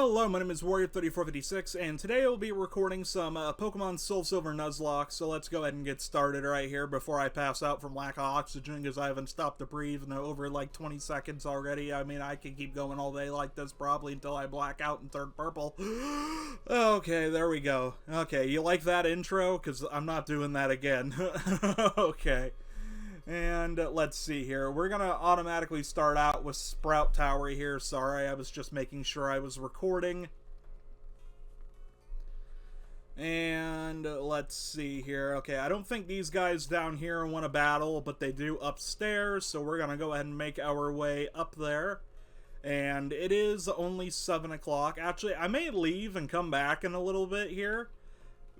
Hello, my name is Warrior3456, and today I'll be recording some Pokemon SoulSilver Nuzlocke, so let's go ahead and get started right here before I pass out from lack of oxygen, because I haven't stopped to breathe in over like 20 seconds already. I mean, I could keep going all day like this probably until I black out and turn purple. Okay, there we go. Okay, you like that intro? Because I'm not doing that again. Okay. And let's see here. We're going to automatically start out with Sprout Tower here. Sorry, I was just making sure I was recording. And let's see here. Okay, I don't think these guys down here want to battle, but they do upstairs. So we're going to go ahead and make our way up there. And it is only 7 o'clock. Actually, I may leave and come back in a little bit here.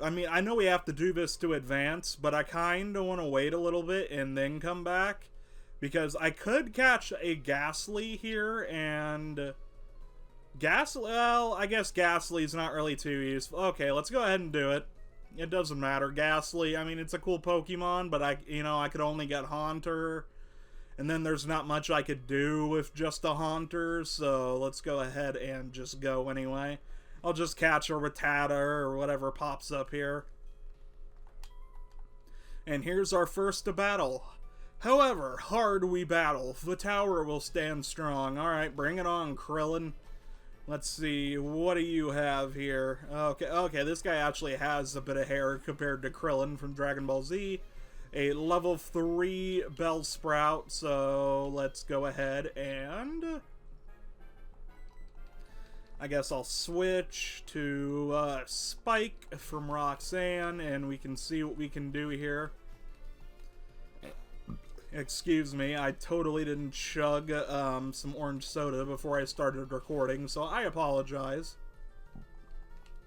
I mean, I know we have to do this to advance, but I kind of want to wait a little bit and then come back. Because I could catch a Ghastly here, and... well, I guess Ghastly's not really too useful. Okay, let's go ahead and do it. It doesn't matter. Ghastly, I mean, it's a cool Pokemon, but I could only get Haunter. And then there's not much I could do with just a Haunter, so let's go ahead and just go anyway. I'll just catch a Rattata or whatever pops up here. And here's our first battle. However hard we battle, the tower will stand strong. Alright, bring it on, Krillin. Let's see, what do you have here? Okay, this guy actually has a bit of hair compared to Krillin from Dragon Ball Z. A level 3 Bellsprout, so let's go ahead and... I guess I'll switch to Spike from Roxanne, and we can see what we can do here. Excuse me, I totally didn't chug some orange soda before I started recording, so I apologize.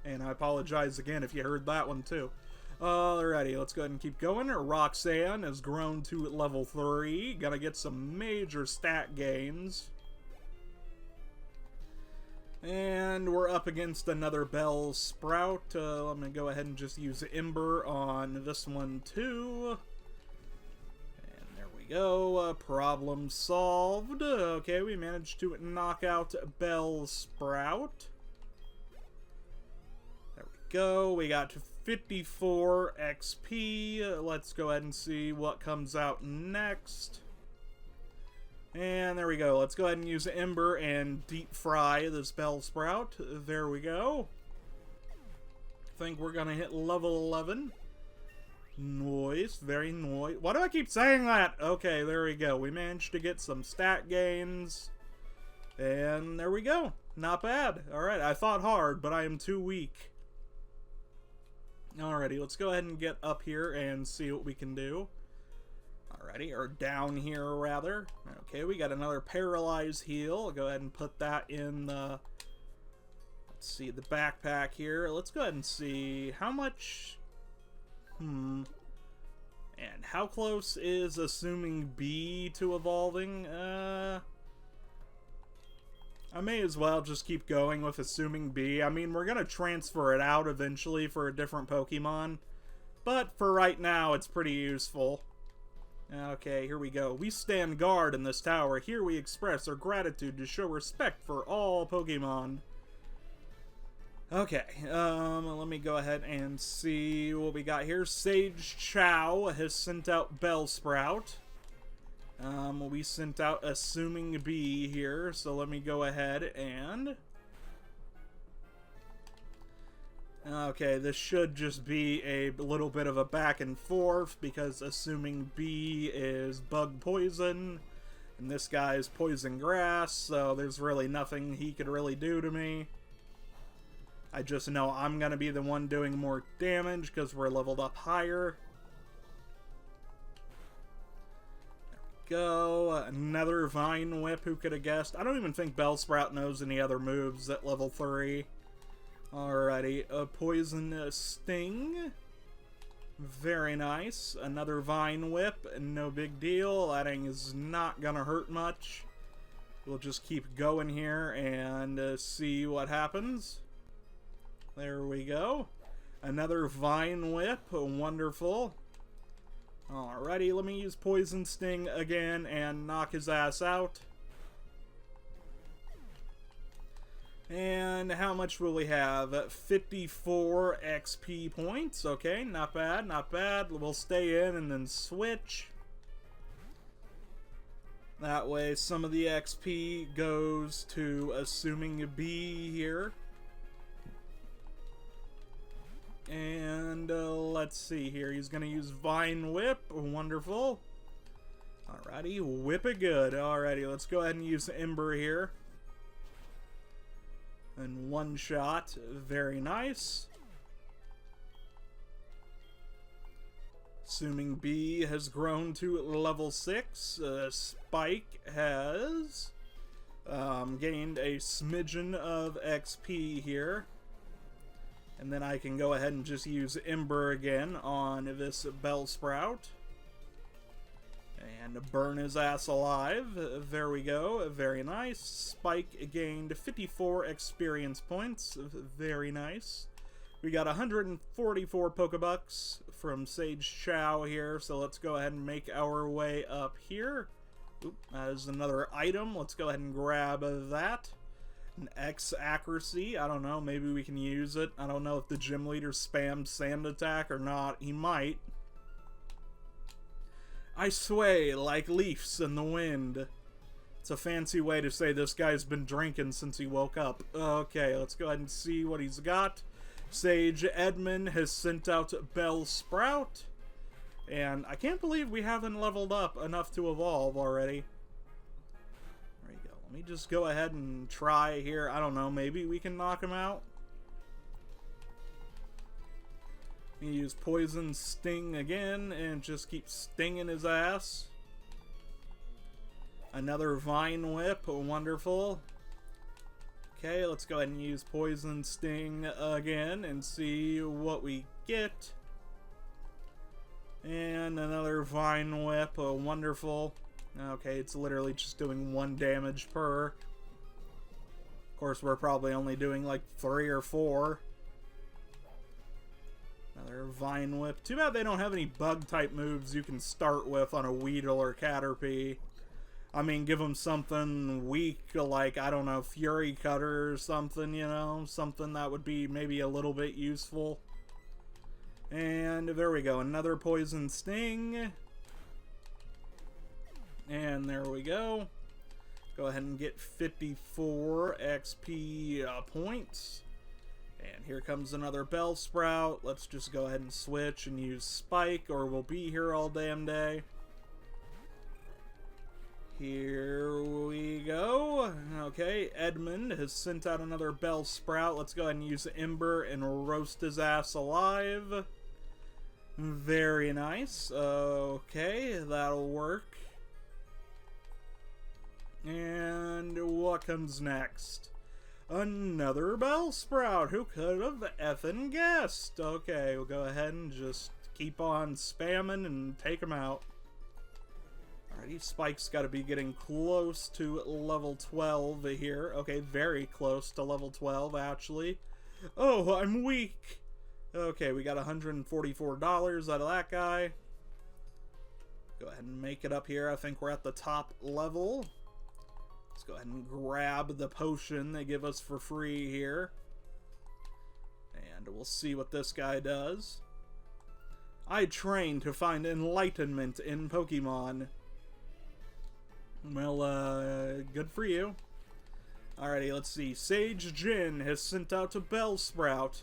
And I apologize again if you heard that one too. Alrighty, let's go ahead and keep going. Roxanne has grown to level 3. Gonna get some major stat gains. And we're up against another Bellsprout. I'm going to go ahead and just use Ember on this one too. And there we go. Problem solved. Okay, we managed to knock out Bellsprout. There we go. We got 54 XP. Let's go ahead and see what comes out next. And there we go. Let's go ahead and use Ember and deep fry this Bellsprout. There we go. I think we're going to hit level 11. Nice. Very nice. Why do I keep saying that? Okay, there we go. We managed to get some stat gains. And there we go. Not bad. Alright, I fought hard, but I am too weak. Alrighty, let's go ahead and get up here and see what we can do. Alrighty, or down here rather. Okay, we got another Paralyze heal. I'll go ahead and put that in the, let's see, the backpack here. Let's go ahead and see how much, and how close is Assuming B to evolving? I may as well just keep going with Assuming B. I mean, we're gonna transfer it out eventually for a different Pokemon, but for right now, it's pretty useful. Okay, here we go. We stand guard in this tower. Here we express our gratitude to show respect for all Pokemon. Okay, let me go ahead and see what we got here. Sage Chow has sent out Bellsprout. We sent out Assuming B here, so let me go ahead and... Okay, this should just be a little bit of a back and forth, because Assuming B is Bug Poison, and this guy's Poison Grass, so there's really nothing he could really do to me. I just know I'm going to be the one doing more damage, because we're leveled up higher. There we go. Another Vine Whip, who could have guessed? I don't even think Bellsprout knows any other moves at level 3. Alrighty, a Poison Sting. Very nice. Another Vine Whip, no big deal. That is not gonna hurt much. We'll just keep going here and see what happens. There we go. Another Vine Whip, wonderful. Alrighty, let me use Poison Sting again and knock his ass out. And how much will we have? 54 XP points. Okay, not bad, not bad. We'll stay in and then switch. That way some of the XP goes to assuming B here. And let's see here. He's going to use Vine Whip. Wonderful. Alrighty, whip it good. Alrighty, let's go ahead and use Ember here. And one shot. Very nice. Assuming B has grown to level 6. Spike has gained a smidgen of XP here. And then I can go ahead and just use Ember again on this Bellsprout. And burn his ass alive. There we go. Very nice. Spike gained 54 experience points. Very nice. We got 144 Pokebucks from Sage Chow here. So let's go ahead and make our way up here. Oop, that is another item. Let's go ahead and grab that. An X accuracy. I don't know. Maybe we can use it. I don't know if the gym leader spammed Sand Attack or not. He might. I sway like leaves in the wind. It's a fancy way to say this guy's been drinking since he woke up. Okay, let's go ahead and see what he's got. Sage Edmund has sent out Bellsprout. And I can't believe we haven't leveled up enough to evolve already. There you go. Let me just go ahead and try here. I don't know, maybe we can knock him out. You use Poison Sting again and just keep stinging his ass. Another Vine Whip, wonderful. Okay, let's go ahead and use Poison Sting again and see what we get. And another Vine Whip, wonderful. Okay, it's literally just doing 1 damage per. Of course, we're probably only doing like 3 or 4. Another Vine Whip. Too bad they don't have any bug-type moves you can start with on a Weedle or Caterpie. I mean, give them something weak, like, I don't know, Fury Cutter or something, you know? Something that would be maybe a little bit useful. And there we go. Another Poison Sting. And there we go. Go ahead and get 54 XP points. And here comes another Bellsprout. Let's just go ahead and switch and use Spike, or we'll be here all damn day. Here we go. Okay, Edmund has sent out another Bellsprout. Let's go ahead and use Ember and roast his ass alive. Very nice. Okay, that'll work. And what comes next? Another Bellsprout. Who could have effing guessed? Okay, we'll go ahead and just keep on spamming and take him out. Alrighty, Spike's got to be getting close to level 12 here. Okay, very close to level 12, actually. Oh, I'm weak. Okay, we got $144 out of that guy. Go ahead and make it up here. I think we're at the top level. Let's go ahead and grab the potion they give us for free here. And we'll see what this guy does. I train to find enlightenment in Pokemon. Well, good for you. Alrighty, let's see. Sage Jin has sent out a Bellsprout.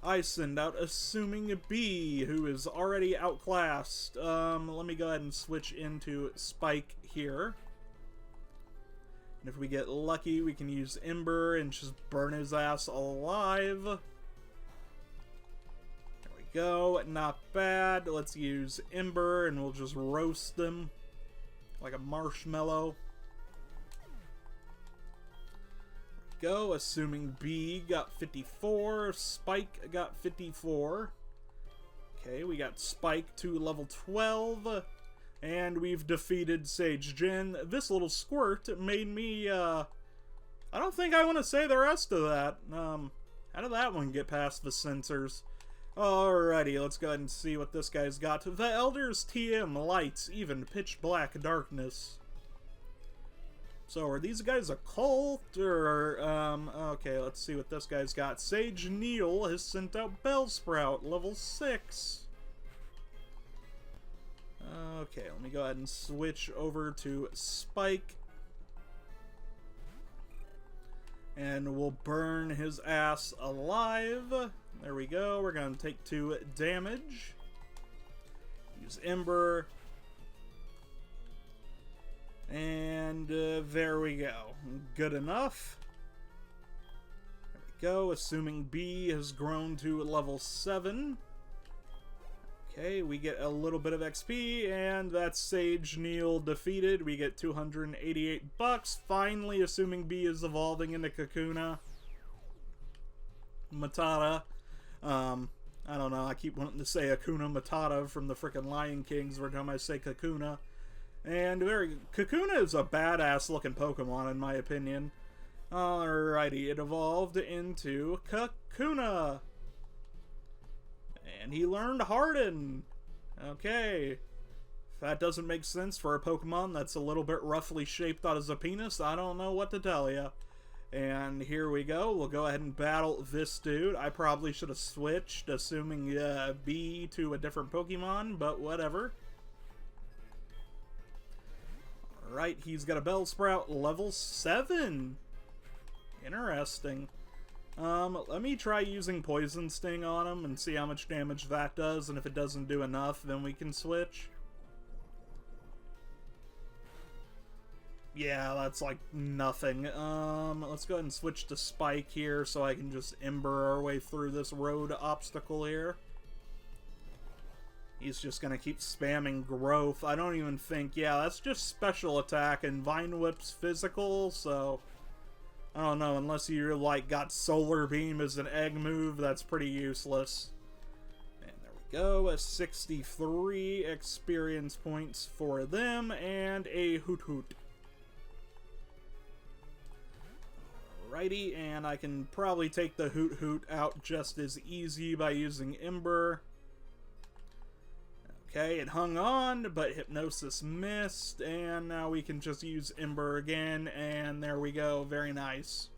I send out Assuming B, who is already outclassed. Let me go ahead and switch into Spike here. And if we get lucky, we can use Ember and just burn his ass alive. There we go. Not bad. Let's use Ember and we'll just roast them like a marshmallow. There we go. Assuming B got 54. Spike got 54. Okay, we got Spike to level 12. And we've defeated Sage Jin. This little squirt made me, I don't think I want to say the rest of that. How did that one get past the sensors? Alrighty, let's go ahead and see what this guy's got. The Elder's TM lights, even pitch black darkness. So are these guys a cult, or, okay, let's see what this guy's got. Sage Neil has sent out Bellsprout, level 6. Okay, let me go ahead and switch over to Spike. And we'll burn his ass alive. There we go, we're gonna take 2 damage. Use Ember. And there we go. Good enough. There we go. Assuming B has grown to level 7. Okay, we get a little bit of XP, and that's Sage Neil defeated. We get 288 bucks. Finally, assuming B is evolving into Kakuna Matata. I don't know. I keep wanting to say Hakuna Matata from the frickin' Lion Kings every time I say Kakuna. And Kakuna is a badass looking Pokemon in my opinion. Alrighty, it evolved into Kakuna. And he learned Harden. Okay. If that doesn't make sense for a Pokemon that's a little bit roughly shaped out as a penis, I don't know what to tell you. And here we go. We'll go ahead and battle this dude. I probably should have switched, assuming B to a different Pokemon, but whatever. Alright, he's got a Bellsprout level 7. Interesting. Let me try using Poison Sting on him and see how much damage that does, and if it doesn't do enough, then we can switch. Yeah, that's like nothing. Let's go ahead and switch to Spike here so I can just Ember our way through this road obstacle here. He's just gonna keep spamming Growth. I don't even think, yeah, that's just special attack, and Vine Whip's physical, so I don't know, unless you're like got Solar Beam as an egg move, that's pretty useless. And there we go, a 63 experience points for them, and a Hoot Hoot. Alrighty, and I can probably take the Hoot Hoot out just as easy by using Ember. Okay, it hung on, but Hypnosis missed, and now we can just use Ember again, and there we go, very nice.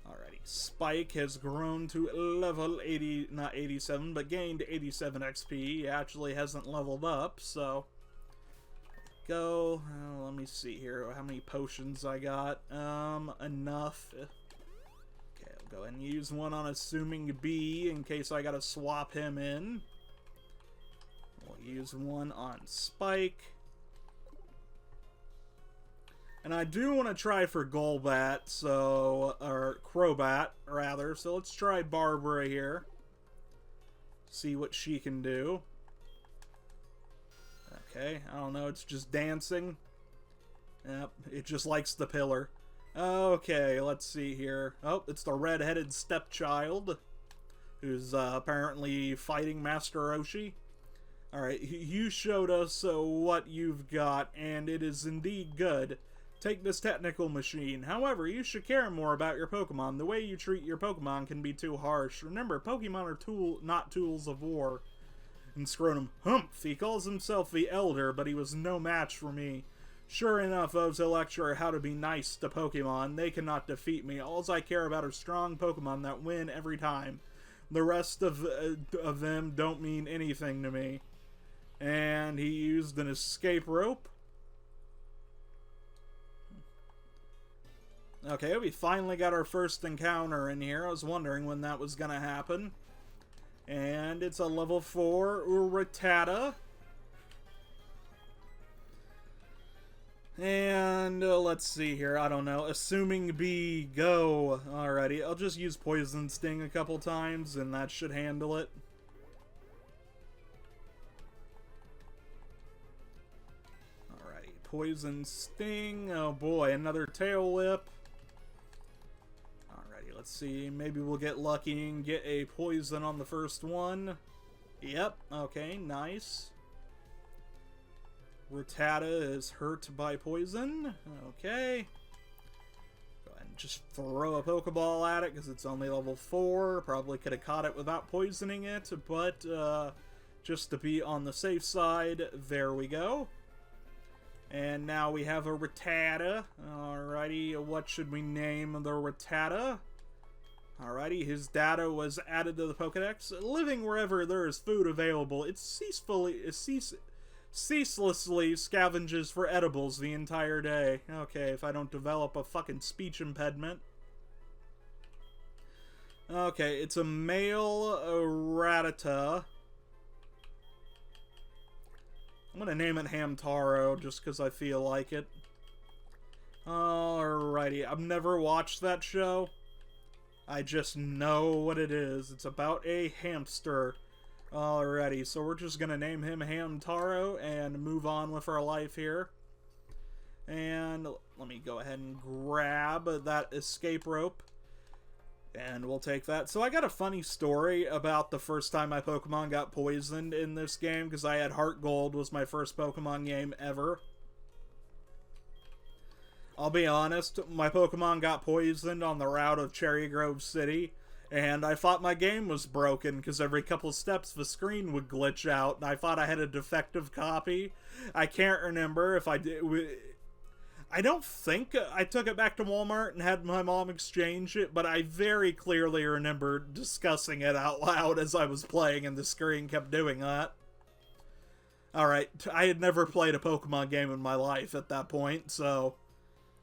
Alrighty, Spike has grown to level 80, not 87, but gained 87 XP. He actually hasn't leveled up, so go. Let me see here how many potions I got. Enough. Okay, I'll go ahead and use one on assuming B in case I gotta swap him in. We'll use one on Spike. And I do want to try for Golbat, so, or Crobat, rather. So let's try Barbara here. See what she can do. Okay, I don't know, it's just dancing. Yep, it just likes the pillar. Okay, let's see here. Oh, it's the red-headed stepchild, who's apparently fighting Master Roshi. Alright, you showed us what you've got, and it is indeed good. Take this technical machine. However, you should care more about your Pokemon. The way you treat your Pokemon can be too harsh. Remember, Pokemon are not tools of war. And Scrotum, humph, he calls himself the Elder, but he was no match for me. Sure enough, I was a lecturer how to be nice to Pokemon. They cannot defeat me. All I care about are strong Pokemon that win every time. The rest of them don't mean anything to me. And he used an escape rope. Okay, we finally got our first encounter in here. I was wondering when that was going to happen. And it's a level 4 Rattata. And let's see here. I don't know. Assuming B, go. Alrighty, I'll just use Poison Sting a couple times and that should handle it. Poison Sting. Oh boy, another Tail Whip. Alrighty, let's see. Maybe we'll get lucky and get a poison on the first one. Yep, okay, nice. Rattata is hurt by poison. Okay. Go ahead and just throw a Pokeball at it because it's only level 4. Probably could have caught it without poisoning it, but just to be on the safe side, there we go. And now we have a Rattata. Alrighty, what should we name the Rattata? Alrighty, his data was added to the Pokedex. Living wherever there is food available, it ceaselessly scavenges for edibles the entire day. Okay, if I don't develop a fucking speech impediment. Okay, it's a male Rattata. I'm gonna name it Hamtaro just because I feel like it. Alrighty, I've never watched that show. I just know what it is. It's about a hamster. Alrighty, so we're just gonna name him Hamtaro and move on with our life here. And let me go ahead and grab that escape rope. And we'll take that. So I got a funny story about the first time my Pokemon got poisoned in this game, because I had Heart Gold, was my first Pokemon game ever. I'll be honest, my Pokemon got poisoned on the route of Cherry Grove City, and I thought my game was broken, because every couple steps the screen would glitch out, and I thought I had a defective copy. I can't remember if I did. I don't think I took it back to Walmart and had my mom exchange it, but I very clearly remember discussing it out loud as I was playing, and the screen kept doing that. Alright, I had never played a Pokemon game in my life at that point, so...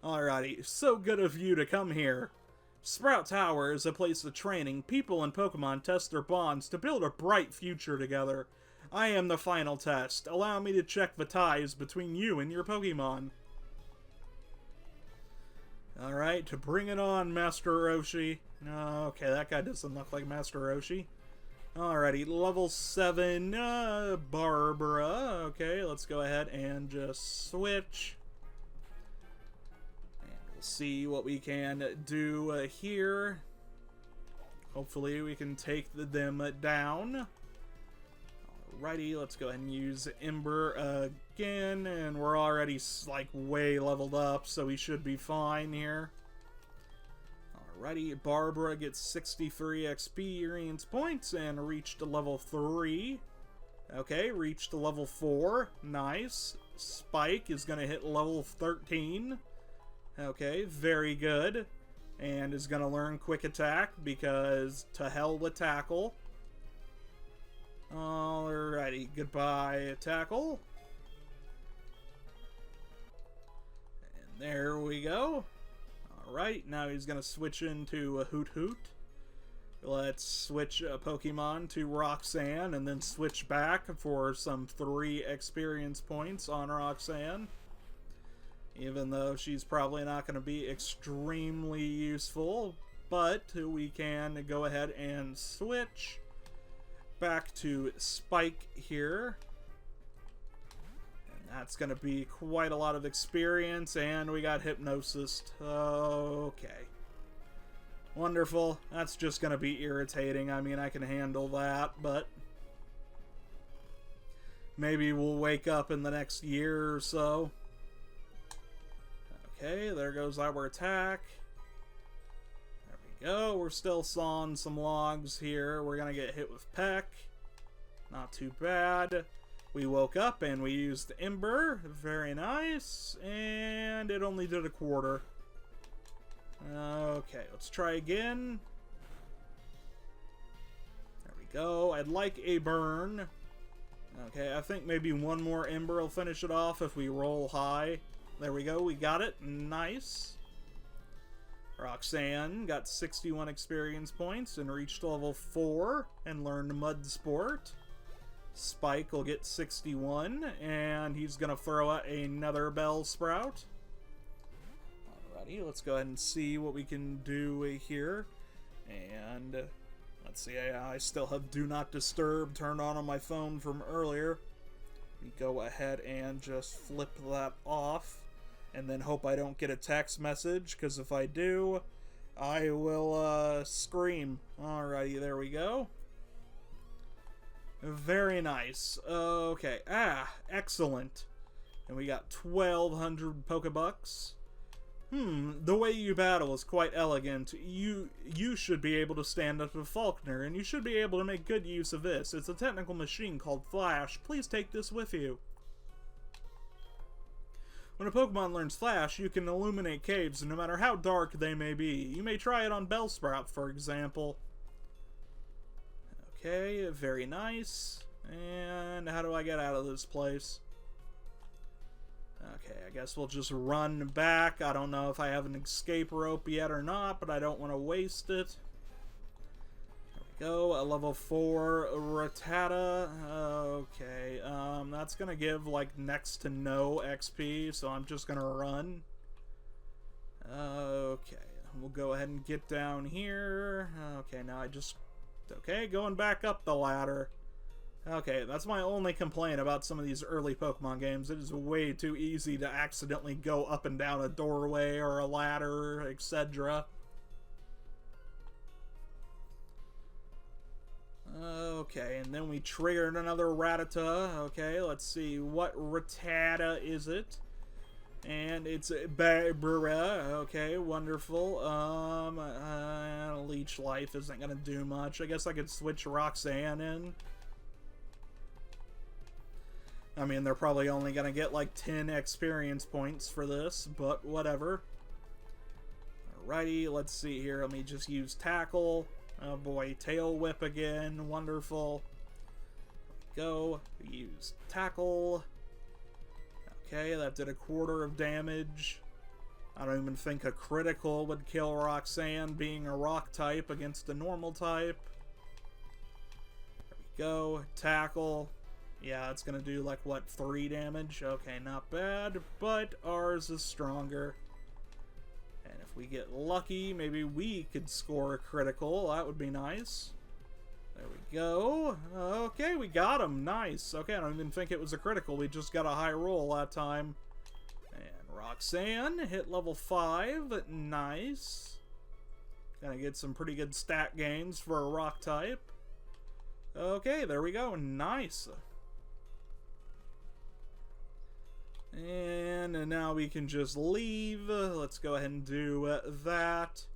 Alrighty, so good of you to come here. Sprout Tower is a place of training. People and Pokemon test their bonds to build a bright future together. I am the final test. Allow me to check the ties between you and your Pokemon. Alright, to bring it on, Master Roshi. Okay, that guy doesn't look like Master Roshi. Alrighty, level 7, Barbara. Okay, let's go ahead and just switch. And we'll see what we can do here. Hopefully we can take them down. Alrighty, let's go ahead and use Ember again, and we're already, like, way leveled up, so we should be fine here. Alrighty, Barbara gets 63 experience points and reached level 3. Okay, reached level 4. Nice. Spike is going to hit level 13. Okay, very good. And is going to learn Quick Attack, because to hell with Tackle. Alrighty, goodbye, Tackle. And there we go. Alright, now he's going to switch into a Hoot Hoot. Let's switch a Pokemon to Roxanne, and then switch back for some 3 experience points on Roxanne. Even though she's probably not going to be extremely useful, but we can go ahead and switch back to Spike here. And that's going to be quite a lot of experience, and we got Hypnosis. Okay. Wonderful. That's just going to be irritating. I mean, I can handle that, but maybe we'll wake up in the next year or so. Okay, there goes our attack. There we go. We're still sawing some logs here. We're going to get hit with Peck. Not too bad. We woke up and we used Ember. Very nice. And it only did a quarter. Okay, let's try again. There we go. I'd like a burn. Okay, I think maybe one more Ember will finish it off if we roll high. There we go, we got it. Nice. Roxanne got 61 experience points and reached level 4 and learned Mud Sport. Spike will get 61, and he's going to throw out another Bellsprout. Alrighty, let's go ahead and see what we can do here. And let's see, I still have Do Not Disturb turned on my phone from earlier. We go ahead and just flip that off. And then hope I don't get a text message, because if I do, I will scream. Alrighty, there we go. Very nice. Okay, excellent. And we got 1,200 Pokebucks. The way you battle is quite elegant. You should be able to stand up to Faulkner, and you should be able to make good use of this. It's a technical machine called Flash. Please take this with you. When a Pokemon learns Flash, you can illuminate caves no matter how dark they may be. You may try it on Bellsprout, for example. Okay, very nice. And how do I get out of this place? Okay, I guess we'll just run back. I don't know if I have an escape rope yet or not, but I don't want to waste it. There we go, a level 4 Rattata. Okay, that's gonna give like next to no XP, so I'm just gonna run. Okay, we'll go ahead and get down here. Okay, now okay, going back up the ladder. Okay, that's my only complaint about some of these early Pokemon games. It is way too easy to accidentally go up and down a doorway or a ladder, etc. Okay, and then we triggered another Rattata. Okay, let's see. What Rattata is it? And it's Barbara. Okay, wonderful. Leech Life isn't gonna do much. I guess I could switch Roxanne in. I mean, they're probably only gonna get like 10 experience points for this, but whatever. Alrighty, let's see here. Let me just use Tackle. Oh boy, Tail Whip again. Wonderful. Go. Use Tackle. Okay, that did 1/4 of damage. I don't even think a critical would kill Roxanne, being a rock type against a normal type. There we go. Tackle. Yeah, it's gonna do like, what, 3 damage? Okay, not bad, but ours is stronger. And if we get lucky, maybe we could score a critical. That would be nice. There we go. Okay, we got him. Nice. Okay, I don't even think it was a critical. We just got a high roll that time. And Roxanne hit level 5. Nice. Gonna get some pretty good stat gains for a rock type. Okay, there we go. Nice. And now we can just leave. Let's go ahead and do that.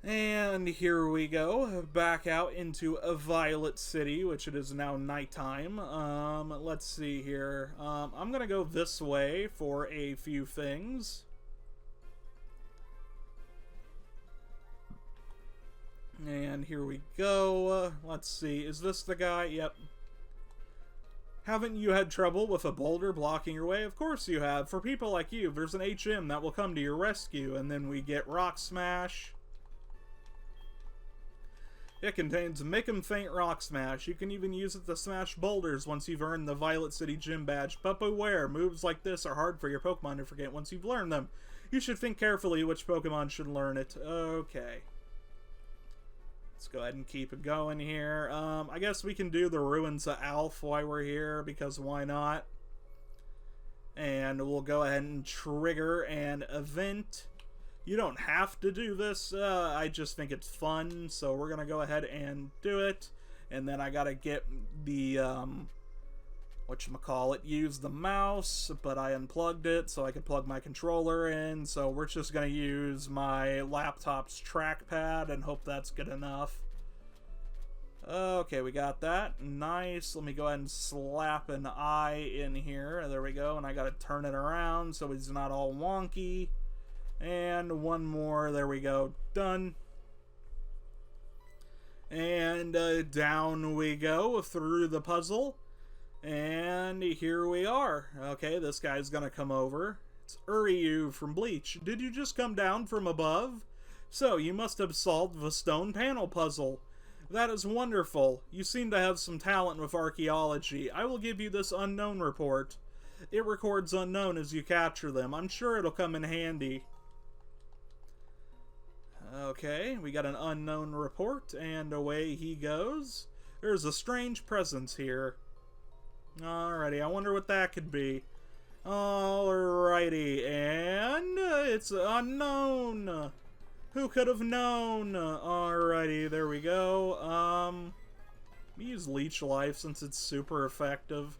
And here we go, back out into a Violet City, which it is now nighttime. Let's see here. I'm gonna go this way for a few things. And here we go. Let's see, is this the guy? Yep. Haven't you had trouble with a boulder blocking your way? Of course you have. For people like you, there's an HM that will come to your rescue. And then we get Rock Smash. It contains Make 'em Faint Rock Smash. You can even use it to smash boulders once you've earned the Violet City Gym Badge. But beware, moves like this are hard for your Pokemon to forget once you've learned them. You should think carefully which Pokemon should learn it. Okay. Let's go ahead and keep it going here. I guess we can do the Ruins of Alph while we're here, because why not? And we'll go ahead and trigger an event. You don't have to do this. I just think it's fun, so we're gonna go ahead and do it. And then I gotta get the, whatchamacallit, use the mouse, but I unplugged it so I could plug my controller in. So we're just gonna use my laptop's trackpad and hope that's good enough. Okay, we got that. Nice. Let me go ahead and slap an eye in here. There we go. And I gotta turn it around so he's not all wonky. And one more. There we go. Done. And down we go through the puzzle. And here we are. Okay, this guy's gonna come over. It's Uryu from Bleach. Did you just come down from above? So, you must have solved the stone panel puzzle. That is wonderful. You seem to have some talent with archaeology. I will give you this unknown report. It records unknown as you capture them. I'm sure it'll come in handy. Okay, we got an unknown report, and away he goes. There's a strange presence here. Alrighty, I wonder what that could be. Alrighty, and it's unknown. Who could have known? Alrighty, there we go. We use Leech Life since it's super effective.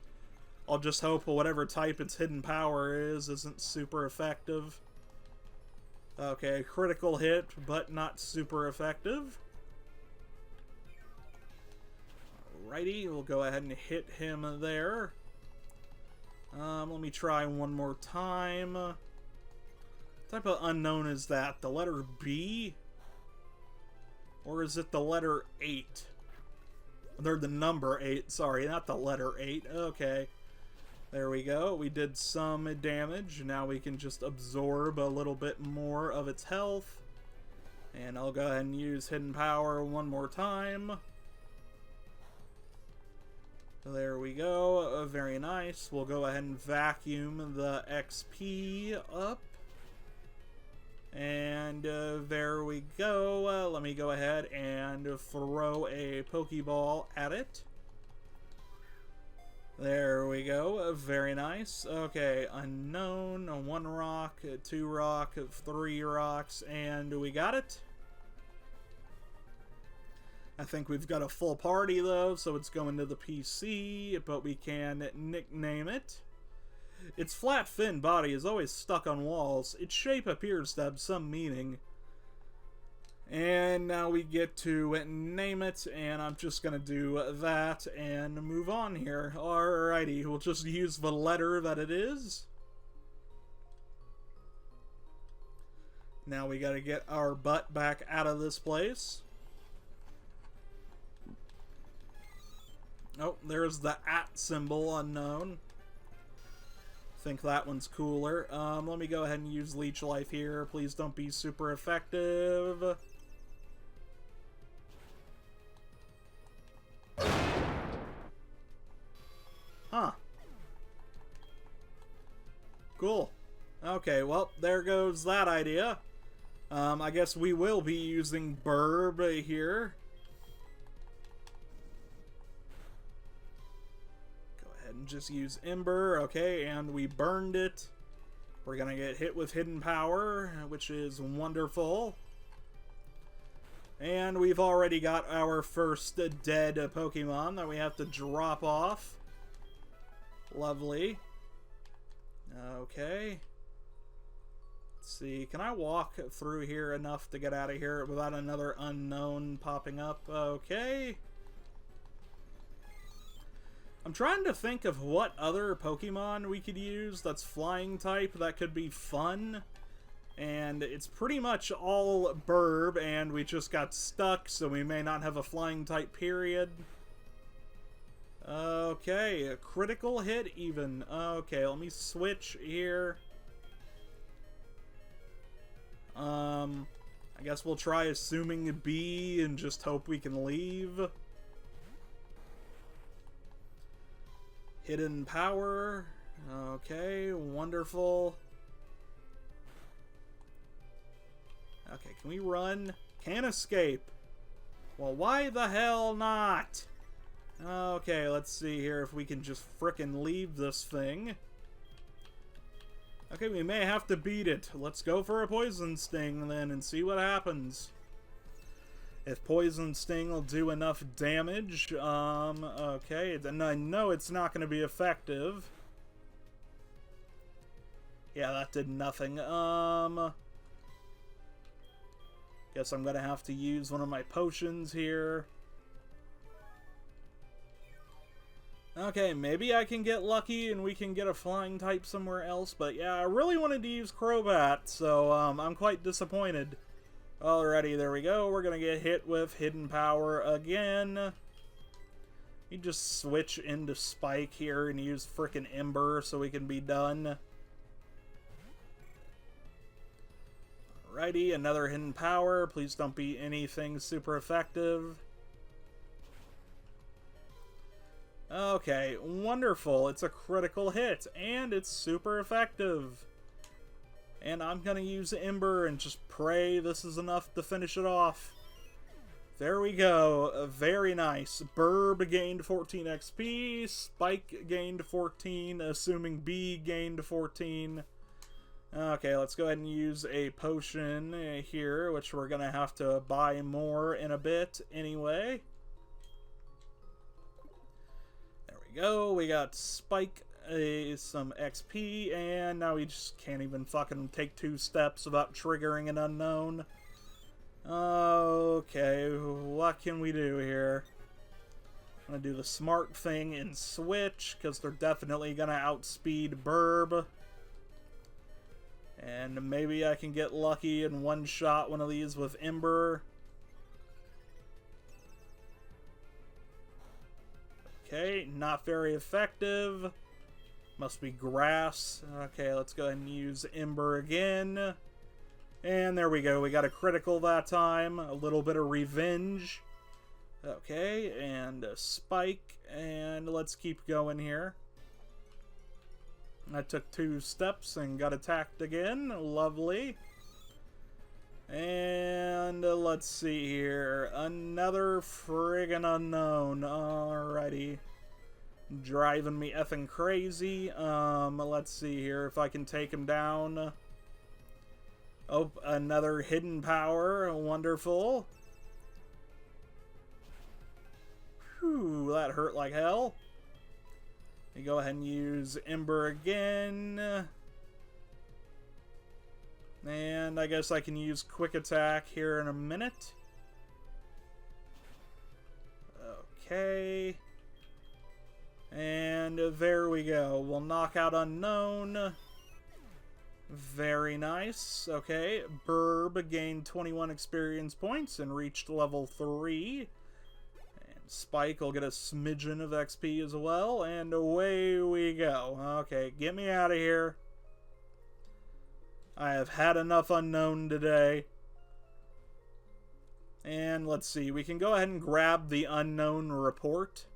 I'll just hope whatever type its hidden power is isn't super effective. Okay, critical hit, but not super effective. Alrighty, we'll go ahead and hit him there. Let me try one more time. What type of unknown is that? The letter B? Or is it the letter 8? They're the number 8, sorry, not the letter 8. Okay. There we go. We did some damage. Now we can just absorb a little bit more of its health. And I'll go ahead and use Hidden Power one more time. There we go. Very nice. We'll go ahead and vacuum the XP up. And there we go. Let me go ahead and throw a Pokeball at it. There we go. Very nice. Okay, unknown. 1 rock, 2 rock, 3 rocks, and we got it. I think we've got a full party though, so it's going to the PC, but we can nickname it. Its flat fin body is always stuck on walls. Its shape appears to have some meaning. And now we get to name it, and I'm just gonna do that and move on here. Alrighty, we'll just use the letter that it is. Now we gotta get our butt back out of this place. Oh, there's the @ symbol, unknown. Think that one's cooler. Let me go ahead and use Leech Life here. Please don't be super effective. Huh. Cool. Okay, well, there goes that idea. I guess we will be using Burb here. And just use Ember, okay, and we burned it. We're gonna get hit with Hidden Power, which is wonderful. And we've already got our first dead Pokemon that we have to drop off. Lovely. Okay. Let's see, can I walk through here enough to get out of here without another unknown popping up? Okay. I'm trying to think of what other Pokemon we could use that's flying type that could be fun. And it's pretty much all Burb, and we just got stuck, so we may not have a flying type period. Okay, a critical hit even. Okay, let me switch here. I guess we'll try assuming B and just hope we can leave. Hidden Power. Okay, wonderful. Okay, can we run? Can't escape. Well, why the hell not? Okay, let's see here if we can just frickin' leave this thing. Okay, we may have to beat it. Let's go for a Poison Sting then and see what happens. If Poison Sting will do enough damage, okay, then I know it's not going to be effective. Yeah, that did nothing. Guess I'm going to have to use one of my potions here. Okay, maybe I can get lucky and we can get a flying type somewhere else, but yeah, I really wanted to use Crobat, so I'm quite disappointed. Alrighty, there we go. We're gonna get hit with Hidden Power again. You just switch into Spike here and use frickin' Ember so we can be done. Alrighty, another Hidden Power. Please don't be anything super effective. Okay, wonderful. It's a critical hit, and it's super effective. And I'm gonna use Ember and just pray this is enough to finish it off. There we go. Very nice. Burb gained 14 XP. Spike gained 14, assuming B gained 14. Okay, let's go ahead and use a potion here, which we're gonna have to buy more in a bit anyway. There we go. We got Spike, some XP, and now we just can't even fucking take 2 steps without triggering an unknown. Okay, what can we do here? I'm gonna do the smart thing and switch, because they're definitely gonna outspeed Burb. And maybe I can get lucky and one-shot one of these with Ember. Okay, not very effective. Must be grass. Okay, let's go ahead and use Ember again. And there we go. We got a critical that time. A little bit of revenge. Okay, and a spike. And let's keep going here. I took 2 steps and got attacked again. Lovely. And let's see here. Another friggin' unknown. Alrighty. Driving me effing crazy. Let's see here if I can take him down. Oh, another hidden power. Wonderful. Whew, that hurt like hell. You go ahead and use Ember again. And I guess I can use Quick Attack here in a minute. Okay. And there we go. We'll knock out Unknown. Very nice. Okay. Burb gained 21 experience points and reached level 3. Spike will get a smidgen of XP as well, and away we go. Okay, get me out of here. I have had enough Unknown today. And let's see, we can go ahead and grab the Unknown report.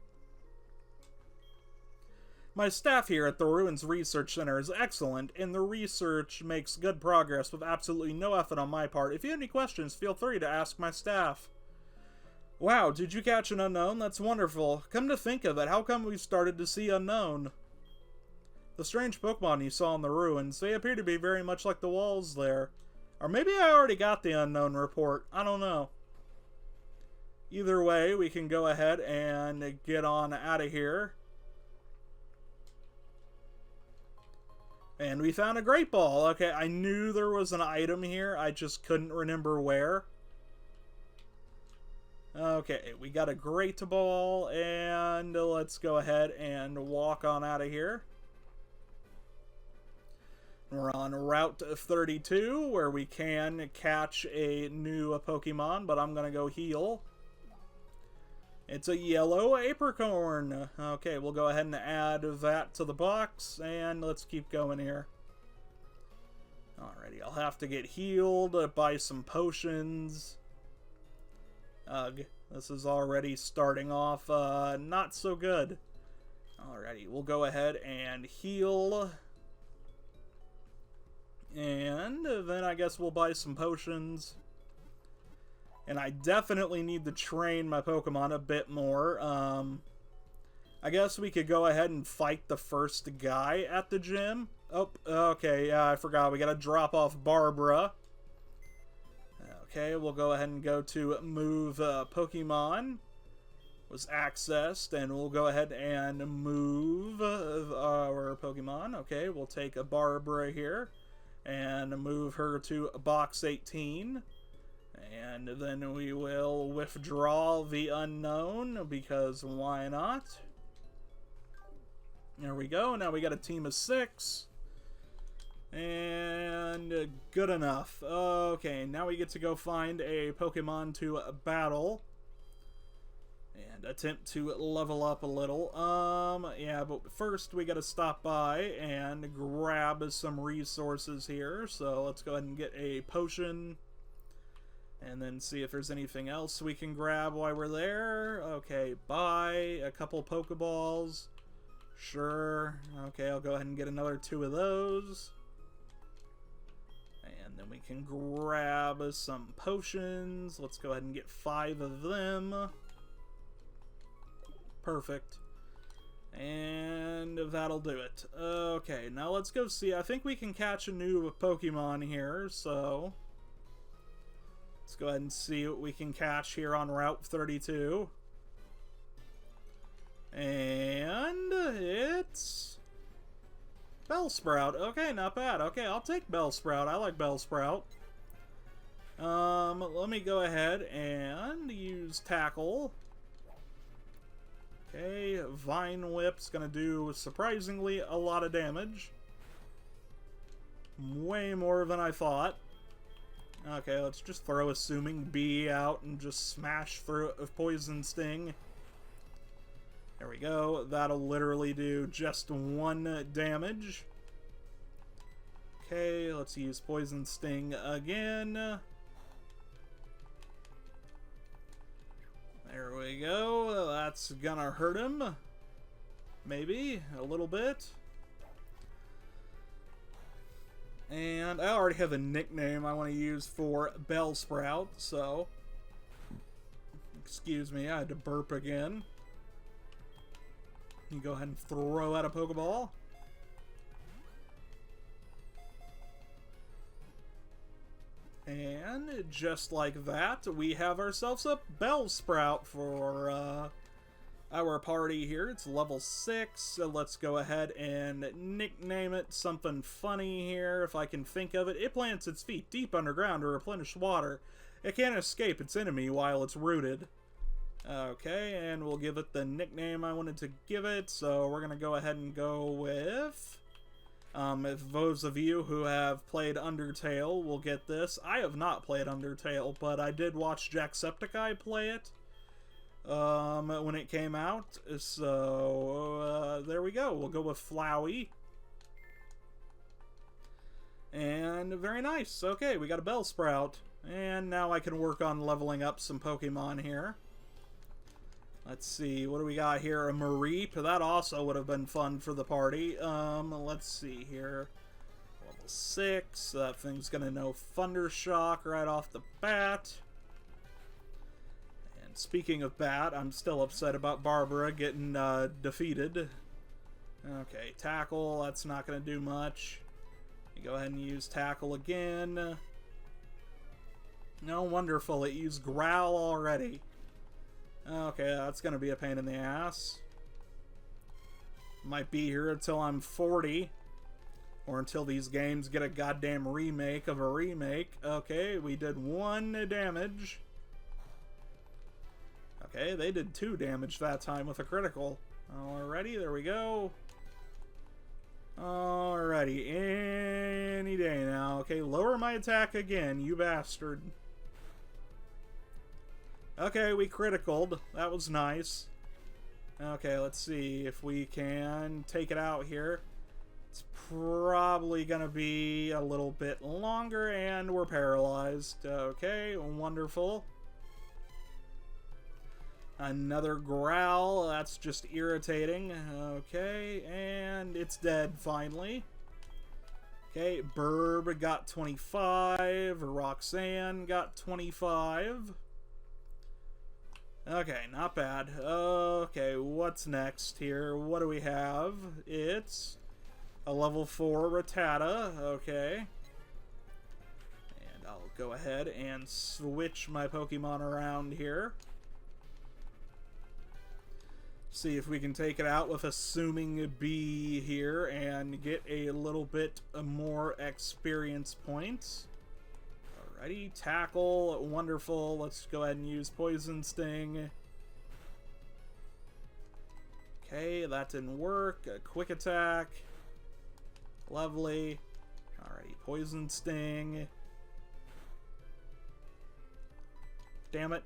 My staff here at the Ruins Research Center is excellent, and the research makes good progress with absolutely no effort on my part. If you have any questions, feel free to ask my staff. Wow, did you catch an Unknown? That's wonderful. Come to think of it, how come we started to see Unknown? The strange Pokemon you saw in the ruins, they appear to be very much like the walls there. Or maybe I already got the Unknown report. I don't know. Either way, we can go ahead and get on out of here. And we found a Great Ball. Okay, I knew there was an item here. I just couldn't remember where. Okay, we got a Great Ball, and let's go ahead and walk on out of here. We're on Route 32, where we can catch a new Pokemon, but I'm going to go heal. It's a yellow apricorn. Okay, we'll go ahead and add that to the box, and let's keep going here. Alrighty, I'll have to get healed, buy some potions. Ugh, this is already starting off not so good. Alrighty, we'll go ahead and heal. And then I guess we'll buy some potions. And I definitely need to train my Pokemon a bit more. I guess we could go ahead and fight the first guy at the gym. Oh, okay, yeah, I forgot. We gotta drop off Barbara. Okay, we'll go ahead and go to move Pokemon. Was accessed, and we'll go ahead and move our Pokemon. Okay, we'll take a Barbara here and move her to box 18. And then we will withdraw the Unknown, because why not? There we go. Now we got a team of 6. And good enough. Okay, now we get to go find a Pokemon to battle. And attempt to level up a little. Yeah, but first we gotta stop by and grab some resources here. So let's go ahead and get a potion. And then see if there's anything else we can grab while we're there. Okay, buy a couple Pokeballs. Sure. Okay, I'll go ahead and get another 2 of those. And then we can grab some potions. Let's go ahead and get 5 of them. Perfect. And that'll do it. Okay, now let's go see. I think we can catch a new Pokemon here, so let's go ahead and see what we can catch here on Route 32. And it's Bellsprout. Okay, not bad. Okay, I'll take Bellsprout. I like Bellsprout. Let me go ahead and use Tackle. Okay, Vine Whip's gonna do surprisingly a lot of damage. Way more than I thought. Okay, let's just throw Assuming Bee out and just smash through it with Poison Sting. There we go. That'll literally do just 1 damage. Okay, let's use Poison Sting again. There we go. That's gonna hurt him. Maybe a little bit. And I already have a nickname I want to use for Bellsprout, so... Excuse me, I had to burp again. You go ahead and throw out a Pokeball. And just like that, we have ourselves a Bellsprout for our party here. It's level 6, so let's go ahead and nickname it something funny here, if I can think of it. It plants its feet deep underground to replenish water. It can't escape its enemy while it's rooted. Okay, and we'll give it the nickname I wanted to give it, so we're going to go ahead and go with... if those of you who have played Undertale will get this. I have not played Undertale, but I did watch Jacksepticeye play it when it came out, so there we go. We'll go with Flowey. And very nice. Okay, we got a Bellsprout. And now I can work on leveling up some Pokemon here. Let's see, what do we got here? A Mareep. That also would have been fun for the party. Let's see here. Level 6. That thing's gonna know Thundershock right off the bat. And speaking of bat, I'm still upset about Barbara getting defeated. Okay, Tackle. That's not gonna do much. You go ahead and use Tackle again. No, wonderful. It used Growl already. Okay, that's gonna be a pain in the ass. Might be here until I'm 40. Or until these games get a goddamn remake of a remake. Okay, we did 1 damage. Okay, they did 2 damage that time with a critical. Alrighty, there we go. Alrighty, any day now. Okay, lower my attack again, you bastard. Okay, we criticaled. That was nice. Okay, let's see if we can take it out here. It's probably gonna be a little bit longer, and we're paralyzed. Okay, wonderful. Another Growl. That's just irritating. Okay, and it's dead finally. Okay, Burb got 25. Roxanne got 25. Okay, not bad. Okay, what's next here? What do we have? It's a level 4 Rattata. Okay. And I'll go ahead and switch my Pokemon around here. See if we can take it out with Assuming Bee here and get a little bit more experience points. Alrighty, Tackle, wonderful. Let's go ahead and use Poison Sting. Okay, that didn't work. A Quick Attack. Lovely. Alrighty, Poison Sting. Damn it.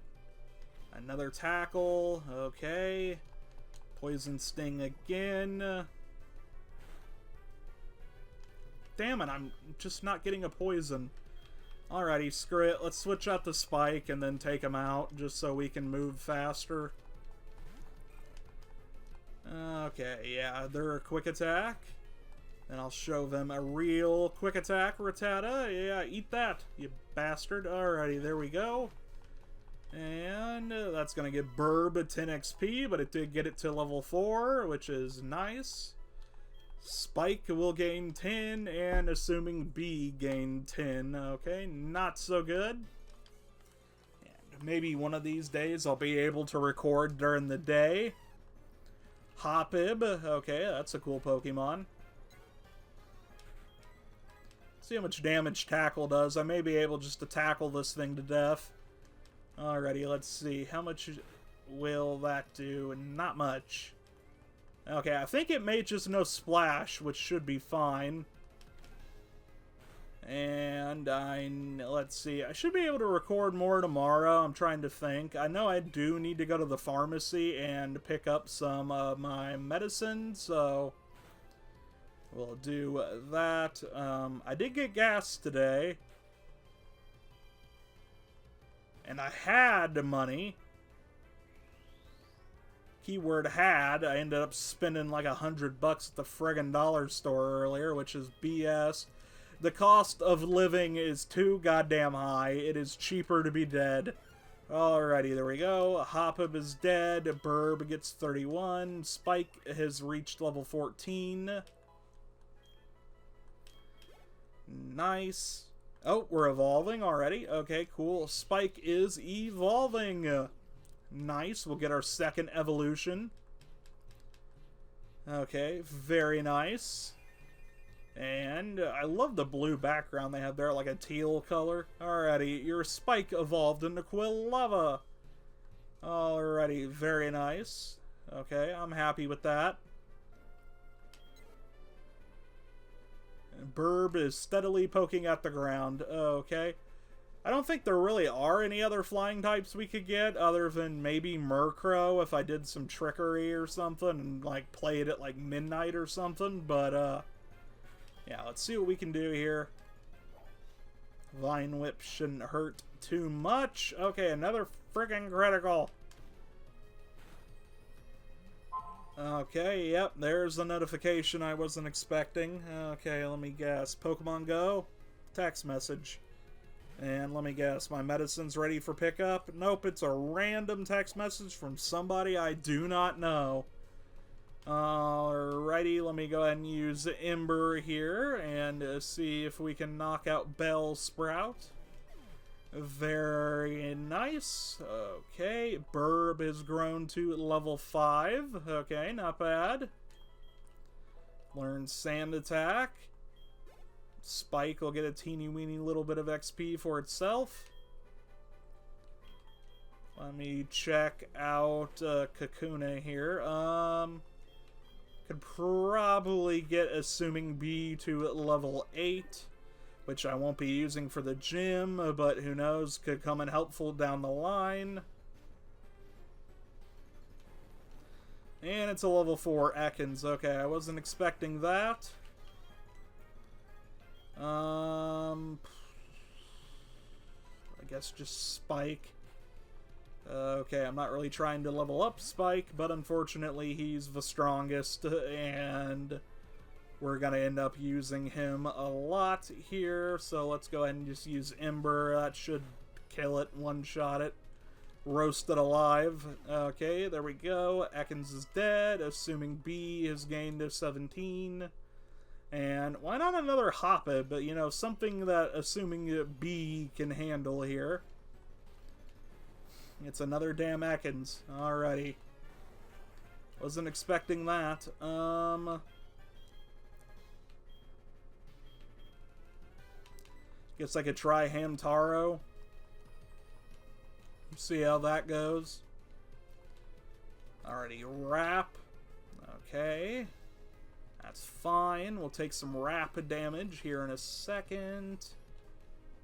Another Tackle. Okay. Poison Sting again. Damn it, I'm just not getting a poison. Alrighty, screw it. Let's switch out the Spike and then take him out just so we can move faster. Okay, yeah, they're a Quick Attack. And I'll show them a real Quick Attack, Rattata. Yeah, eat that, you bastard. Alrighty, there we go. And that's going to give Burb a 10 XP, but it did get it to level 4, which is nice. Spike will gain 10, and Assuming Bee gained 10. Okay, not so good. And maybe one of these days I'll be able to record during the day. Hoppib, okay, that's a cool Pokemon. See how much damage Tackle does. I may be able just to tackle this thing to death. Alrighty, let's see. How much... will that do? Not much. Okay, I think it may just no splash, which should be fine. And let's see, I should be able to record more tomorrow. I'm trying to think. I know I do need to go to the pharmacy and pick up some of my medicine, so we'll do that. I did get gas today. And I had money. Keyword had. I ended up spending like $100 at the friggin' dollar store earlier, which is BS. The cost of living is too goddamn high. It is cheaper to be dead. Alrighty, there we go. Hoppib is dead. Burb gets 31. Spike has reached level 14. Nice. Oh, we're evolving already. Okay, cool. Spike is evolving. Nice. We'll get our second evolution. Okay, very nice. And I love the blue background they have there, like a teal color. Alrighty, your Spike evolved into Quilava. Alrighty, very nice. Okay, I'm happy with that. Burb is steadily poking at the ground. Okay. I don't think there really are any other flying types we could get other than maybe Murkrow if I did some trickery or something and like played at like midnight or something, but yeah, let's see what we can do here. Vine Whip shouldn't hurt too much. Okay, another friggin' critical. Okay, yep, there's the notification I wasn't expecting. Okay, let me guess. Pokemon Go? Text message. And let me guess, my medicine's ready for pickup? Nope, it's a random text message from somebody I do not know. Alrighty, let me go ahead and use Ember here and see if we can knock out Bellsprout. Very nice. Okay, Burb has grown to level 5. Okay, not bad. Learn Sand Attack. Spike will get a teeny weeny little bit of XP for itself. Let me check out Kakuna here. Could probably get Assuming B to level 8. Which I won't be using for the gym, but who knows, could come in helpful down the line. And it's a level 4 Ekans. Okay, I wasn't expecting that. I guess just Spike. Okay, I'm not really trying to level up Spike, but unfortunately he's the strongest, and we're going to end up using him a lot here, so let's go ahead and just use Ember. That should kill it, one-shot it. Roast it alive. Okay, there we go. Ekans is dead. Assuming B has gained a 17. And why not another Hoppip? But, you know, something that Assuming B can handle here. It's another damn Ekans. Alrighty. Wasn't expecting that. Guess I could try Hamtaro. See how that goes. Alrighty, Wrap. Okay. That's fine. We'll take some rapid damage here in a second.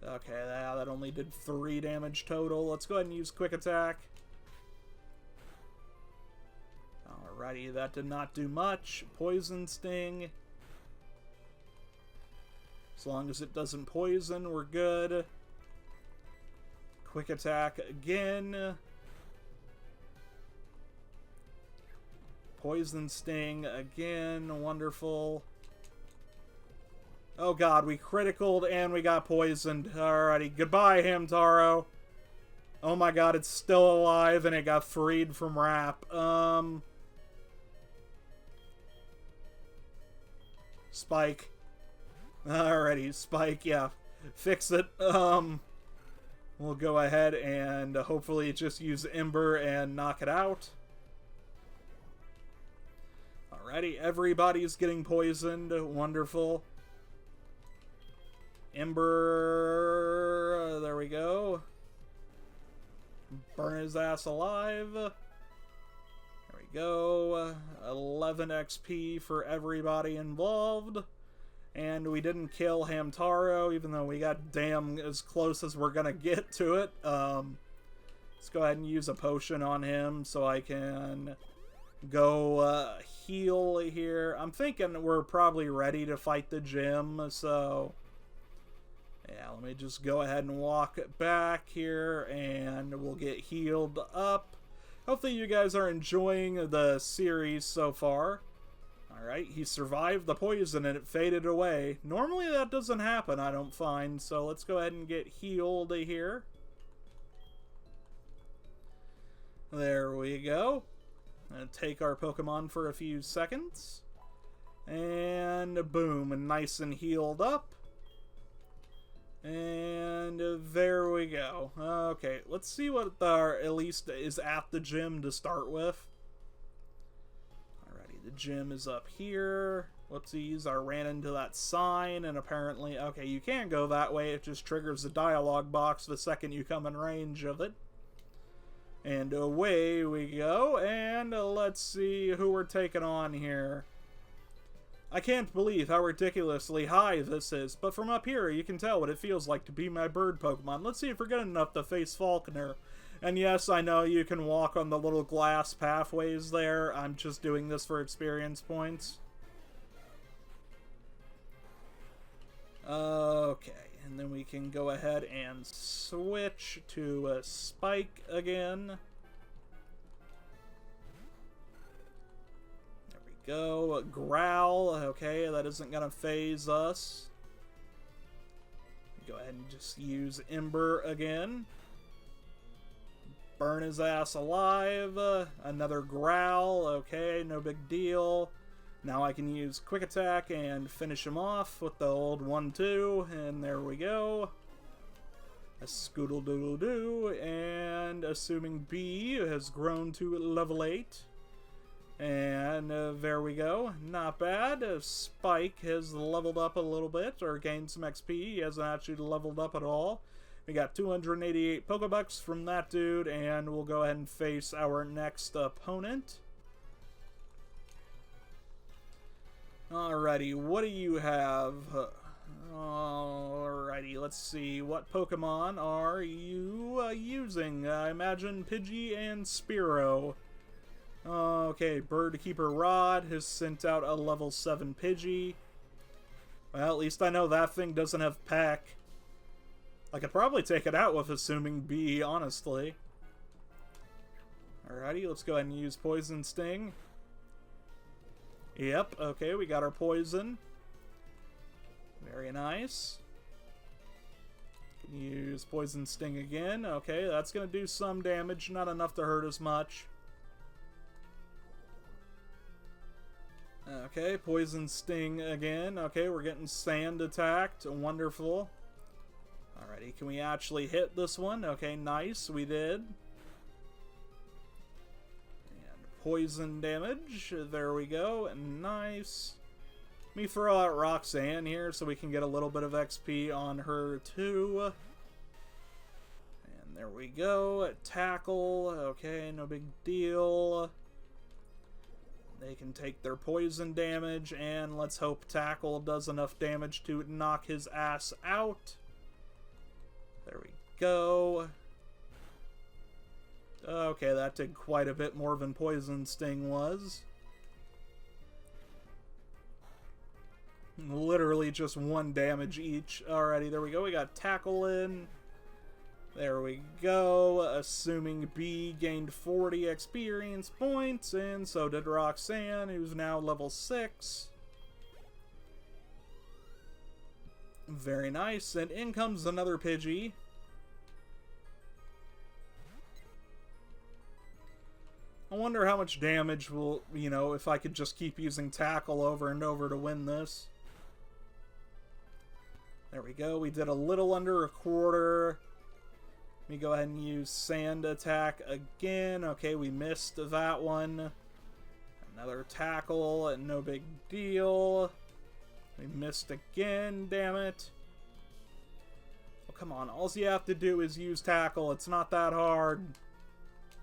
Okay, that only did 3 damage total. Let's go ahead and use Quick Attack. Alrighty, that did not do much. Poison Sting. As long as it doesn't poison, we're good. Quick Attack again. Poison Sting again. Wonderful. Oh god, we criticaled and we got poisoned. Alrighty, goodbye, Hamtaro. Oh my god, it's still alive and it got freed from Wrap. Spike. Alrighty, Spike, yeah. Fix it. We'll go ahead and hopefully just use Ember and knock it out. Alrighty, everybody's getting poisoned. Wonderful. Ember, there we go. Burn his ass alive. go. 11 XP for everybody involved. And we didn't kill Hamtaro, even though we got damn as close as we're gonna get to it. Let's go ahead and use a potion on him so I can go heal here. I'm thinking we're probably ready to fight the gym, so yeah, let me just go ahead and walk back here and we'll get healed up. Hopefully you guys are enjoying the series so far. Alright, he survived the poison and it faded away. Normally that doesn't happen, I don't find, so let's go ahead and get healed here. There we go. And take our Pokemon for a few seconds. And boom, nice and healed up. And there we go. Okay, let's see what at least is at the gym to start with. Alrighty, the gym is up here. Whoopsies, I ran into that sign and apparently, okay, you can't go that way. It just triggers the dialogue box the second you come in range of it. And away we go, and let's see who we're taking on here. I can't believe how ridiculously high this is, but from up here you can tell what it feels like to be my bird Pokemon. Let's see if we're good enough to face Falconer. And yes, I know you can walk on the little glass pathways there. I'm just doing this for experience points. Okay, and then we can go ahead and switch to Spike again. There we go. Growl. Okay, that isn't going to phase us. Go ahead and just use Ember again. Burn his ass alive. Another Growl. Okay, no big deal. Now I can use Quick Attack and finish him off with the old 1-2, and there we go. A Scoodle-Doodle-Doo, and assuming B has grown to level 8. And there we go. Not bad. Spike has leveled up a little bit, or gained some XP. He hasn't actually leveled up at all. We got 288 Pokebucks from that dude, and we'll go ahead and face our next opponent. Alrighty, what do you have? Alrighty, let's see. What Pokemon are you using? I imagine Pidgey and Spearow. Okay, Birdkeeper Rod has sent out a level 7 Pidgey. Well, at least I know that thing doesn't have Peck. I could probably take it out with assuming B, honestly. Alrighty, let's go ahead and use Poison Sting. Yep, okay, we got our poison. Very nice. Can use Poison Sting again. Okay, that's going to do some damage, not enough to hurt as much. Okay, Poison Sting again. Okay, we're getting Sand attacked. Wonderful. Alrighty, can we actually hit this one? Okay, nice, we did. Poison damage. There we go. Nice. Let me throw out Roxanne here so we can get a little bit of XP on her too. And there we go. Tackle. Okay, no big deal. They can take their poison damage, and let's hope Tackle does enough damage to knock his ass out. There we go. Okay, that did quite a bit more than Poison Sting was. Literally just 1 damage each. Alrighty, there we go. We got Tackle in. There we go. Assuming B gained 40 experience points, and so did Roxanne, who's now level 6. Very nice. And in comes another Pidgey. I wonder how much damage will, if I could just keep using Tackle over and over to win this. There we go. We did a little under a quarter. Let me go ahead and use Sand Attack again. Okay, we missed that one. Another Tackle, and no big deal. We missed again, damn it. Oh, come on. All you have to do is use Tackle. It's not that hard.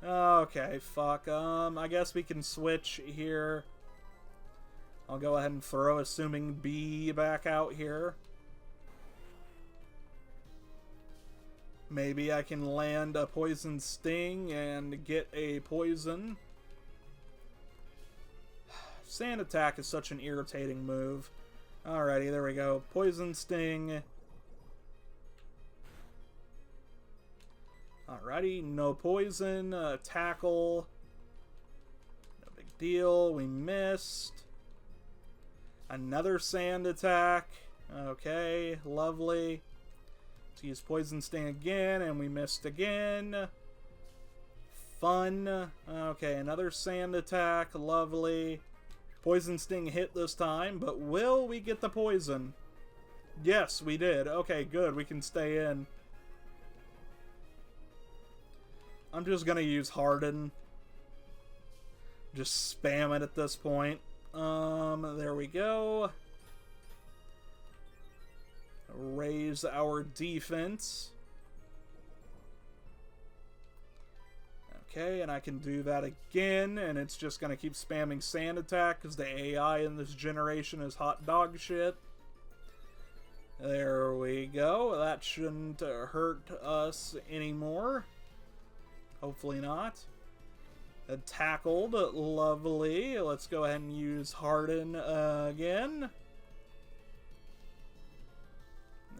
Okay, fuck. I guess we can switch here. I'll go ahead and throw Assuming B back out here. Maybe I can land a Poison Sting and get a poison. Sand Attack is such an irritating move. Alrighty, there we go. Poison Sting. Alrighty, no poison. Tackle. No big deal. We missed. Another Sand Attack. Okay, lovely. Let's use Poison Sting again, and we missed again. Fun. Okay, another Sand Attack. Lovely. Poison Sting hit this time, but will we get the poison? Yes, we did. Okay, good. We can stay in. I'm just gonna use Harden. Just spam it at this point. There we go. Raise our defense. Okay, and I can do that again, and it's just gonna keep spamming Sand Attack because the AI in this generation is hot dog shit. There we go. That shouldn't hurt us anymore. Hopefully not. Tackled. Lovely. Let's go ahead and use Harden again.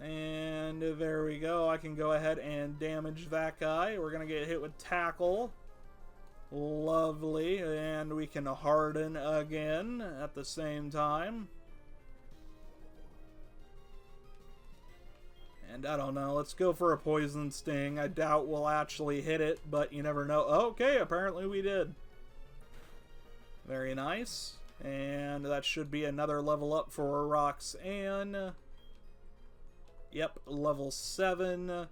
And there we go. I can go ahead and damage that guy. We're going to get hit with Tackle. Lovely. And we can Harden again at the same time. And I don't know, let's go for a Poison Sting. I doubt we'll actually hit it, but you never know. Okay, apparently we did. Very nice. And that should be another level up for Roxanne. Yep, level 7.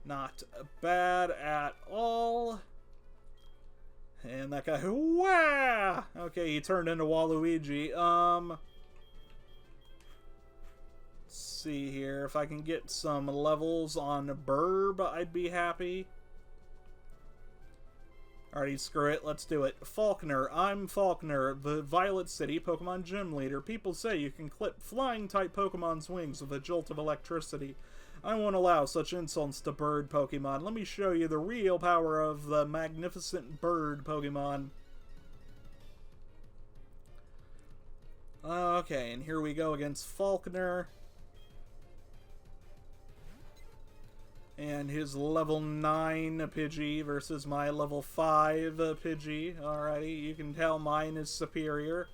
Not bad at all. And that guy, wow! Okay, he turned into Waluigi. See here, if I can get some levels on Burb, I'd be happy. Alrighty, screw it, let's do it. Falkner, I'm Falkner, the Violet City Pokemon Gym Leader. People say you can clip flying-type Pokemon's wings with a jolt of electricity. I won't allow such insults to bird Pokemon. Let me show you the real power of the magnificent bird Pokemon. Okay, and here we go against Falkner. And his level 9 Pidgey versus my level 5 Pidgey. Alrighty, you can tell mine is superior.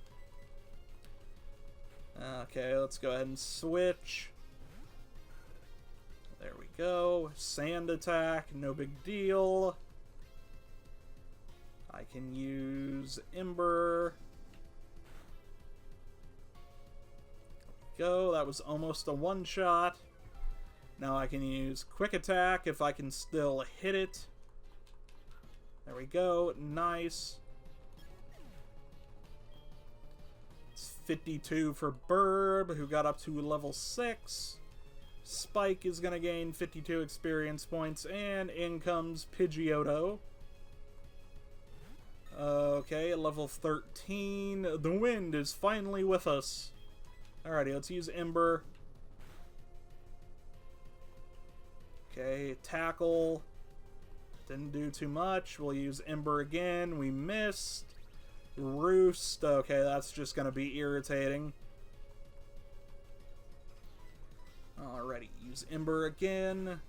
Okay, let's go ahead and switch. There we go. Sand Attack, no big deal. I can use Ember. There we go, that was almost a one-shot. Now I can use Quick Attack if I can still hit it. There we go. Nice. It's 52 for Burb, who got up to level 6. Spike is going to gain 52 experience points, and in comes Pidgeotto. Okay, level 13. The wind is finally with us. Alrighty, let's use Ember. Okay, Tackle. Didn't do too much. We'll use Ember again. We missed. Roost. Okay, that's just going to be irritating. Alrighty, use Ember again.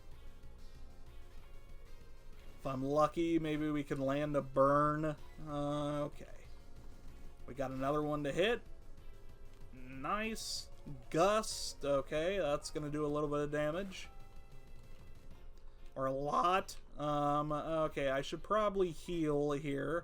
If I'm lucky, maybe we can land a burn. Okay. We got another one to hit. Nice. Gust. Okay, that's going to do a little bit of damage. Or a lot. Okay, I should probably heal here.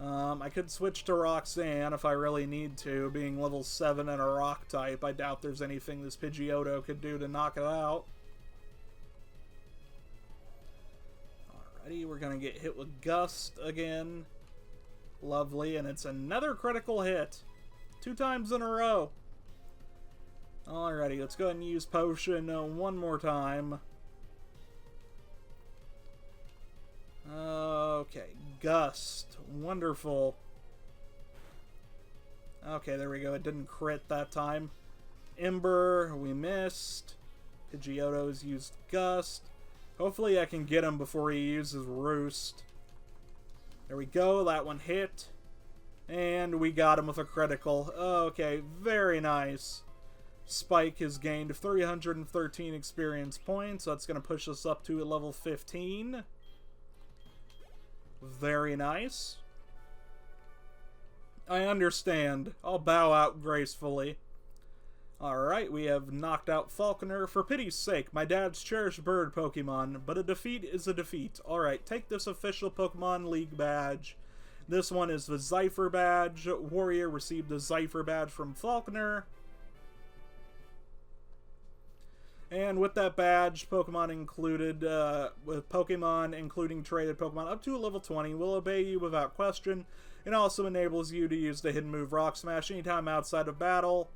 I could switch to Roxanne if I really need to, being level 7 and a rock type. I doubt there's anything this Pidgeotto could do to knock it out. Alrighty, we're gonna get hit with Gust again. Lovely, and it's another critical hit. 2 times in a row. Alrighty, let's go ahead and use Potion one more time. Gust. Wonderful. Okay, there we go. It didn't crit that time. Ember, we missed. Pidgeotto's used Gust. Hopefully I can get him before he uses Roost. There we go. That one hit. And we got him with a critical. Okay, very nice. Spike has gained 313 experience points. That's going to push us up to level 15. Very nice. I understand. I'll bow out gracefully. Alright, we have knocked out Falconer. For pity's sake, my dad's cherished bird Pokemon, but a defeat is a defeat. Alright, take this official Pokemon League badge. This one is the Zypher badge. Warrior received the Zypher badge from Falconer. And with that badge, Pokemon included, with Pokemon including traded Pokemon up to level 20 will obey you without question. It also enables you to use the hidden move Rock Smash anytime outside of battle.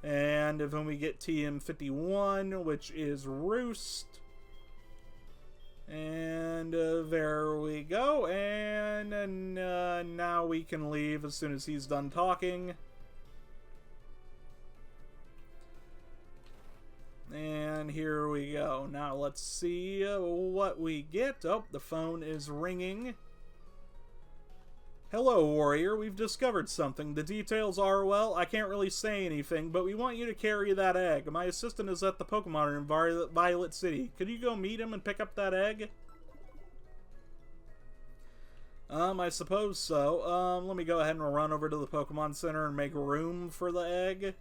And then we get TM51, which is Roost. And there we go. And now we can leave as soon as he's done talking. And here we go. Now let's see what we get. Oh, the phone is ringing. Hello, Warrior. We've discovered something. The details are, well, I can't really say anything, but we want you to carry that egg. My assistant is at the Pokemon in Violet City. Could you go meet him and pick up that egg? I suppose so. Let me go ahead and run over to the Pokemon Center and make room for the egg.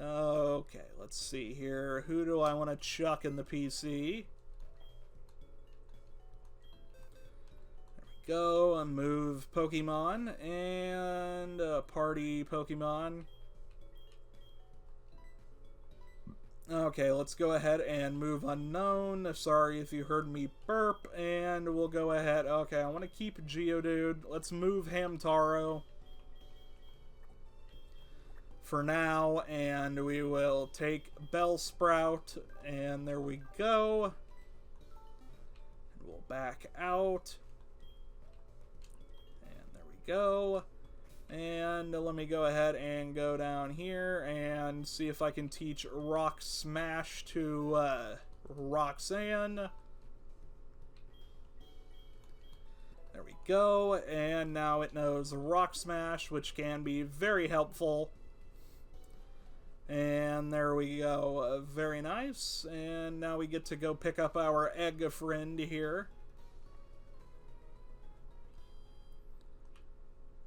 Okay, let's see here. Who do I want to chuck in the PC? Go and move Pokemon and party Pokemon. Okay, let's go ahead and move Unknown. Sorry if you heard me burp. And we'll go ahead. Okay, I want to keep Geodude. Let's move Hamtaro for now. And we will take Bellsprout. And there we go. And we'll back out. Go. And let me go ahead and go down here and see if I can teach Rock Smash to Roxanne. There we go. And now it knows Rock Smash, which can be very helpful. And there we go. Very nice. And now we get to go pick up our egg friend here.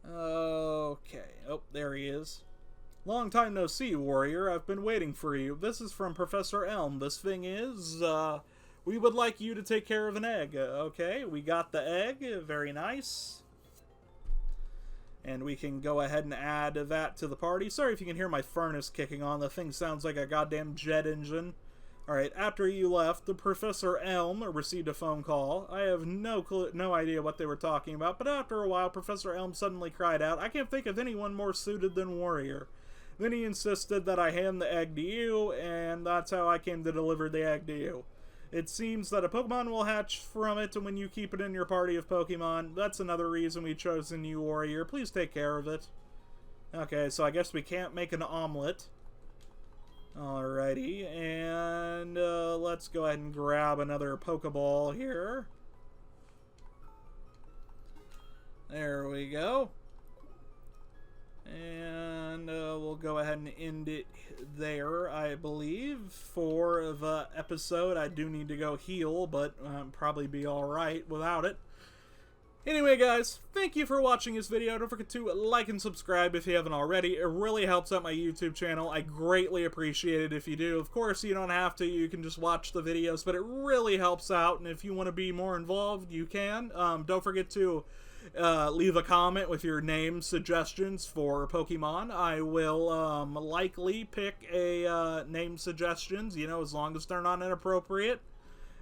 Okay. Oh, there he is. Long time no see, Warrior. I've been waiting for you. This is from Professor Elm. This thing is, we would like you to take care of an egg. Okay, we got the egg. Very nice. And we can go ahead and add that to the party. Sorry if you can hear my furnace kicking on. The thing sounds like a goddamn jet engine. Alright, after you left, the Professor Elm received a phone call. I have no idea what they were talking about, but after a while, Professor Elm suddenly cried out, I can't think of anyone more suited than Warrior. Then he insisted that I hand the egg to you, and that's how I came to deliver the egg to you. It seems that a Pokemon will hatch from it when you keep it in your party of Pokemon. That's another reason we've chosen you, Warrior. Please take care of it. Okay, so I guess we can't make an omelet. Alrighty, and let's go ahead and grab another Pokeball here. There we go. And we'll go ahead and end it there, I believe. For the episode, I do need to go heal, but probably be alright without it. Anyway, guys, thank you for watching this video. Don't forget to like and subscribe if you haven't already. It really helps out my YouTube channel. I greatly appreciate it if you do. Of course, you don't have to. You can just watch the videos, but it really helps out. And if you want to be more involved, you can. Don't forget to leave a comment with your name suggestions for Pokemon. I will likely pick a name suggestions, you know, as long as they're not inappropriate.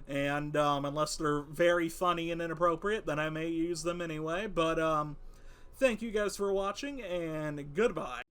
And unless they're very funny and inappropriate, then I may use them anyway. But thank you guys for watching, and goodbye.